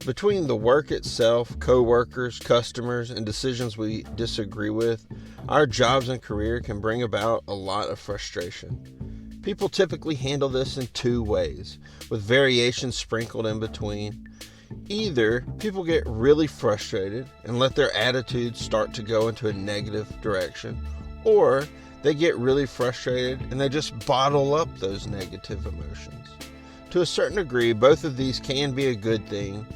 Between the work itself, coworkers, customers, and decisions we disagree with, our jobs and career can bring about a lot of frustration. People typically handle this in two ways, with variations sprinkled in between. Either people get really frustrated and let their attitudes start to go into a negative direction, or they get really frustrated and they just bottle up those negative emotions. To a certain degree, both of these can be a good thing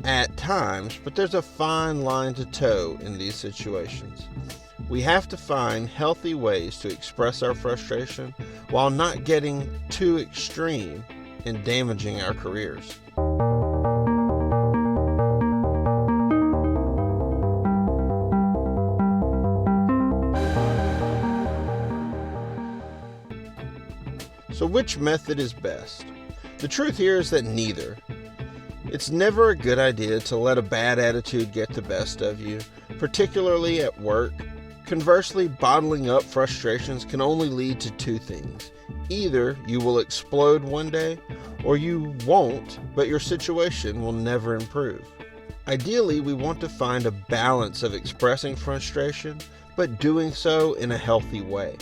at times, but there's a fine line to toe in these situations. We have to find healthy ways to express our frustration while not getting too extreme and damaging our careers. So which method is best? The truth here is that neither. It's never a good idea to let a bad attitude get the best of you, particularly at work. Conversely, bottling up frustrations can only lead to two things. Either you will explode one day, or you won't, but your situation will never improve. Ideally, we want to find a balance of expressing frustration, but doing so in a healthy way.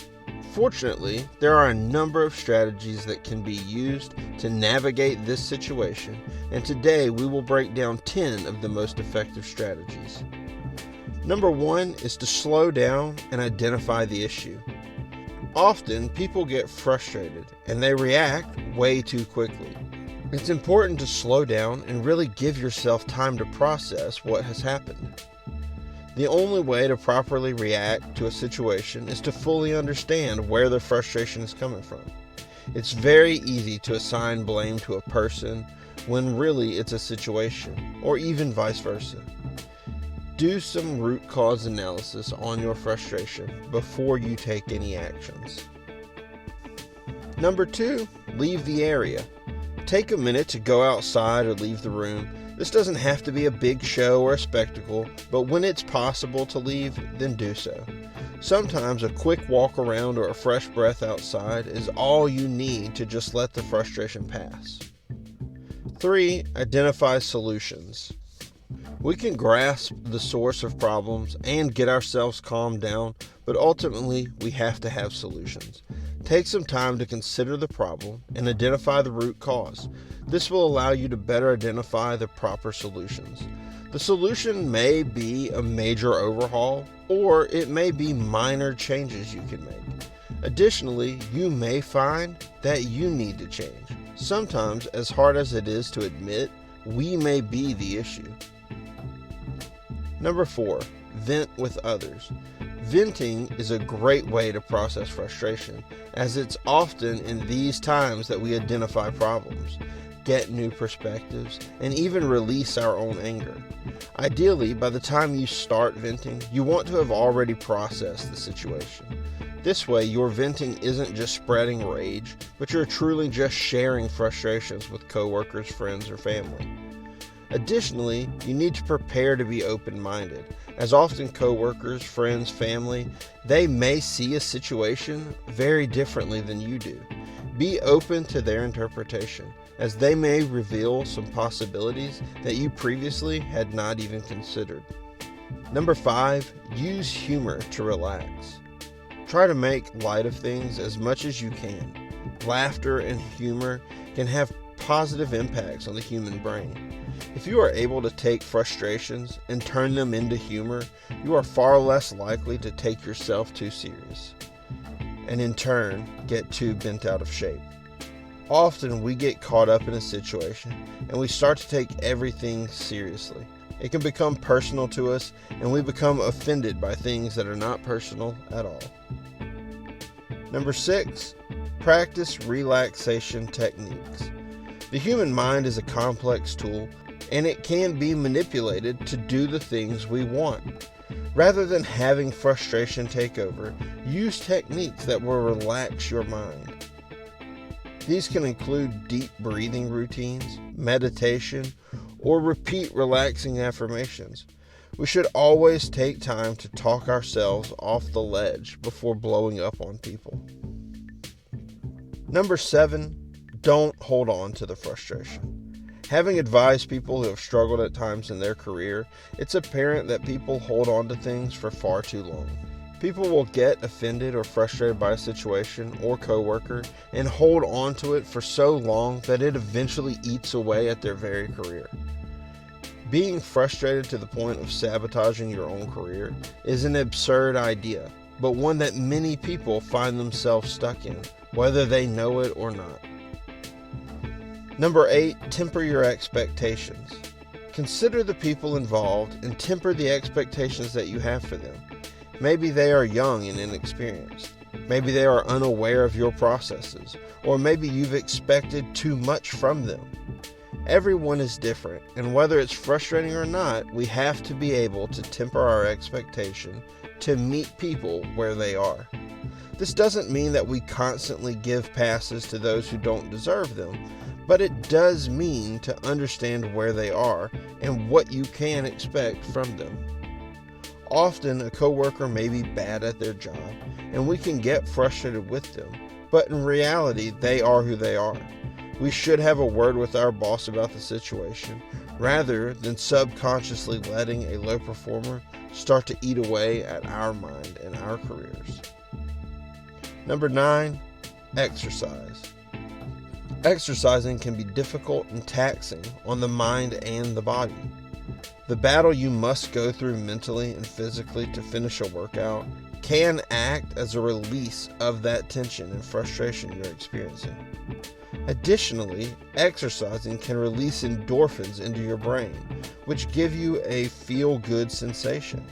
Fortunately, there are a number of strategies that can be used to navigate this situation, and today we will break down 10 of the most effective strategies. Number 1 is to slow down and identify the issue. Often, people get frustrated and they react way too quickly. It's important to slow down and really give yourself time to process what has happened. The only way to properly react to a situation is to fully understand where the frustration is coming from. It's very easy to assign blame to a person when really it's a situation, or even vice versa. Do some root cause analysis on your frustration before you take any actions. Number 2, leave the area. Take a minute to go outside or leave the room. This doesn't have to be a big show or a spectacle, but when it's possible to leave, then do so. Sometimes a quick walk around or a fresh breath outside is all you need to just let the frustration pass. 3, identify solutions. We can grasp the source of problems and get ourselves calmed down, but ultimately we have to have solutions. Take some time to consider the problem and identify the root cause. This will allow you to better identify the proper solutions. The solution may be a major overhaul, or it may be minor changes you can make. Additionally, you may find that you need to change. Sometimes, as hard as it is to admit, we may be the issue. Number 4, vent with others. Venting is a great way to process frustration, as it's often in these times that we identify problems, get new perspectives, and even release our own anger. Ideally, by the time you start venting, you want to have already processed the situation. This way, your venting isn't just spreading rage, but you're truly just sharing frustrations with coworkers, friends, or family. Additionally, you need to prepare to be open-minded, as often coworkers, friends, family, they may see a situation very differently than you do. Be open to their interpretation, as they may reveal some possibilities that you previously had not even considered. Number 5, use humor to relax. Try to make light of things as much as you can. Laughter and humor can have positive impacts on the human brain. If you are able to take frustrations and turn them into humor, you are far less likely to take yourself too serious, and in turn, get too bent out of shape. Often we get caught up in a situation and we start to take everything seriously. It can become personal to us and we become offended by things that are not personal at all. Number 6, practice relaxation techniques. The human mind is a complex tool, and it can be manipulated to do the things we want. Rather than having frustration take over, use techniques that will relax your mind. These can include deep breathing routines, meditation, or repeat relaxing affirmations. We should always take time to talk ourselves off the ledge before blowing up on people. Number 7, don't hold on to the frustration. Having advised people who have struggled at times in their career, it's apparent that people hold on to things for far too long. People will get offended or frustrated by a situation or coworker and hold on to it for so long that it eventually eats away at their very career. Being frustrated to the point of sabotaging your own career is an absurd idea, but one that many people find themselves stuck in, whether they know it or not. Number 8, temper your expectations. Consider the people involved and temper the expectations that you have for them. Maybe they are young and inexperienced. Maybe they are unaware of your processes, or maybe you've expected too much from them. Everyone is different, and whether it's frustrating or not, we have to be able to temper our expectation to meet people where they are. This doesn't mean that we constantly give passes to those who don't deserve them, but it does mean to understand where they are and what you can expect from them. Often, a coworker may be bad at their job, and we can get frustrated with them, but in reality, they are who they are. We should have a word with our boss about the situation, rather than subconsciously letting a low performer start to eat away at our mind and our careers. Number 9, exercise. Exercising can be difficult and taxing on the mind and the body. The battle you must go through mentally and physically to finish a workout can act as a release of that tension and frustration you're experiencing. Additionally, exercising can release endorphins into your brain, which give you a feel-good sensation.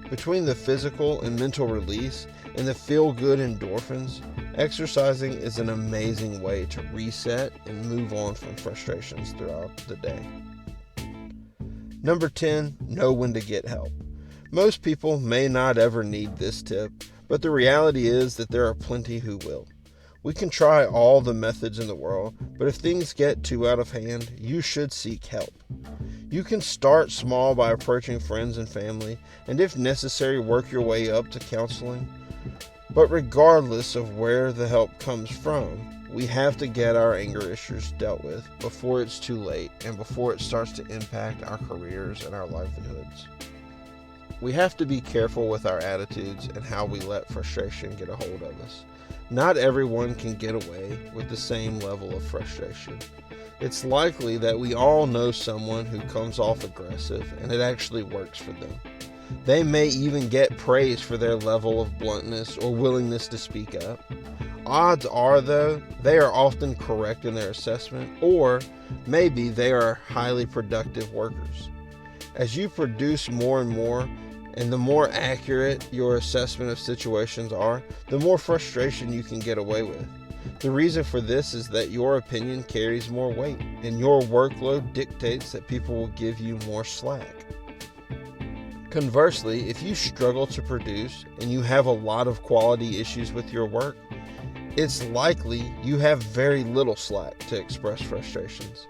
Between the physical and mental release and the feel-good endorphins, exercising is an amazing way to reset and move on from frustrations throughout the day. Number 10, know when to get help. Most people may not ever need this tip, but the reality is that there are plenty who will. We can try all the methods in the world, but if things get too out of hand, you should seek help. You can start small by approaching friends and family, and if necessary, work your way up to counseling. But regardless of where the help comes from, we have to get our anger issues dealt with before it's too late and before it starts to impact our careers and our livelihoods. We have to be careful with our attitudes and how we let frustration get a hold of us. Not everyone can get away with the same level of frustration. It's likely that we all know someone who comes off aggressive and it actually works for them. They may even get praise for their level of bluntness or willingness to speak up. Odds are, though, they are often correct in their assessment, or maybe they are highly productive workers. As you produce more and more, and the more accurate your assessment of situations are, the more frustration you can get away with. The reason for this is that your opinion carries more weight, and your workload dictates that people will give you more slack. Conversely, if you struggle to produce and you have a lot of quality issues with your work, it's likely you have very little slack to express frustrations.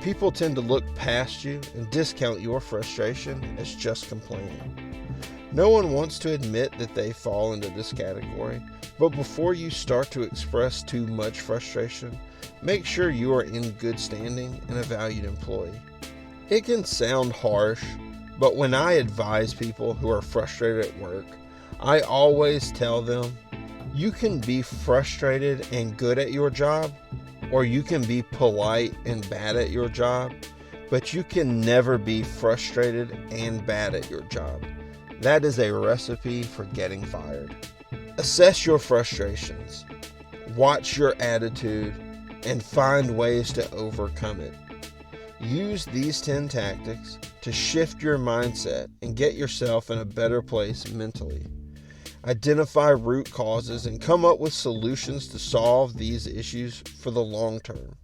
People tend to look past you and discount your frustration as just complaining. No one wants to admit that they fall into this category, but before you start to express too much frustration, make sure you are in good standing and a valued employee. It can sound harsh, but when I advise people who are frustrated at work, I always tell them, you can be frustrated and good at your job, or you can be polite and bad at your job, but you can never be frustrated and bad at your job. That is a recipe for getting fired. Assess your frustrations, watch your attitude, and find ways to overcome it. Use these 10 tactics to shift your mindset and get yourself in a better place mentally. Identify root causes and come up with solutions to solve these issues for the long term.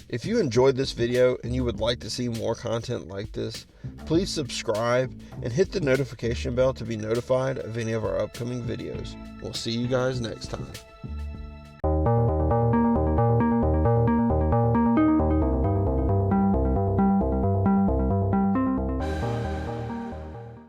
If you enjoyed this video and you would like to see more content like this, please subscribe and hit the notification bell to be notified of any of our upcoming videos. We'll see you guys next time.